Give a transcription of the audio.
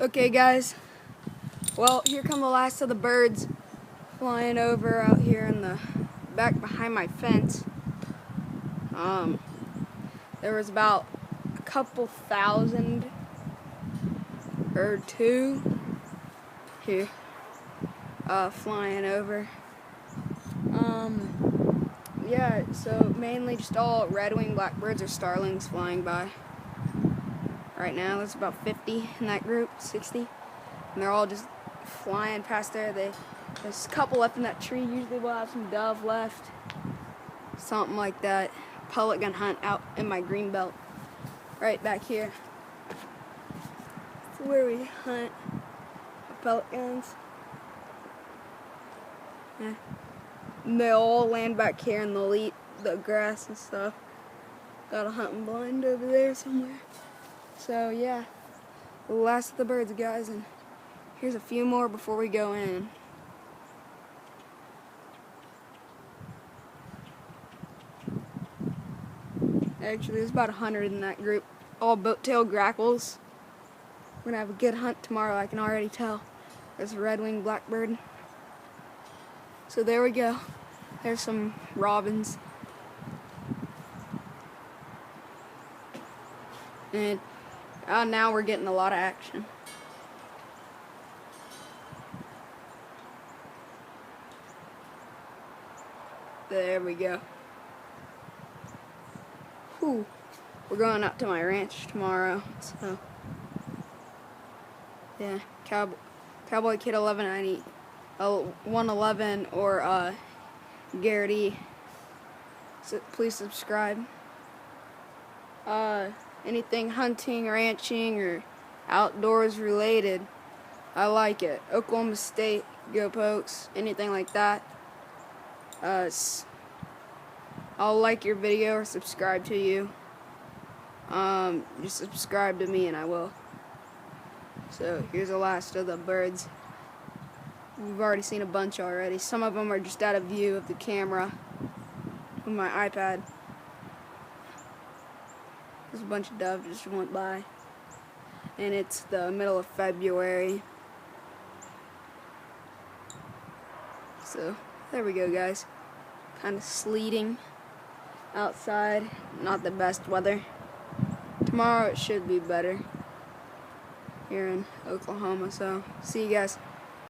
Okay guys, well here come the last of the birds flying over out here in the back behind my fence. There was about a couple thousand or two here flying over. Yeah, so mainly just all red-winged blackbirds or starlings flying by. Right now there's about 50 in that group, 60, and they're all just flying past there. There's a couple left in that tree. Usually we'll have some dove left, something like that. Pellet gun hunt out in my green belt, right back here. That's where we hunt pellet guns. Yeah. And they all land back here and they'll eat the grass and stuff. Got a hunting blind over there somewhere. So yeah, the last of the birds, guys, and here's a few more before we go in. Actually, there's about 100 in that group, all boat-tailed grackles. We're gonna have a good hunt tomorrow, I can already tell. There's a red-winged blackbird. So there we go. There's some robins. And now we're getting a lot of action. There we go. Whew. We're going out to my ranch tomorrow, so yeah. Cowboy Kid 1190, 111, or Garrity. So please subscribe. Anything hunting, ranching, or outdoors related, I like it. Oklahoma State, go Pokes, anything like that. I'll like your video or subscribe to you. Just subscribe to me and I will. So here's the last of the birds. We've already seen a bunch already. Some of them are just out of view of the camera with my iPad. There's a bunch of doves just went by. And it's the middle of February. So there we go, guys. Kind of sleeting outside. Not the best weather. Tomorrow it should be better here in Oklahoma. So see you guys.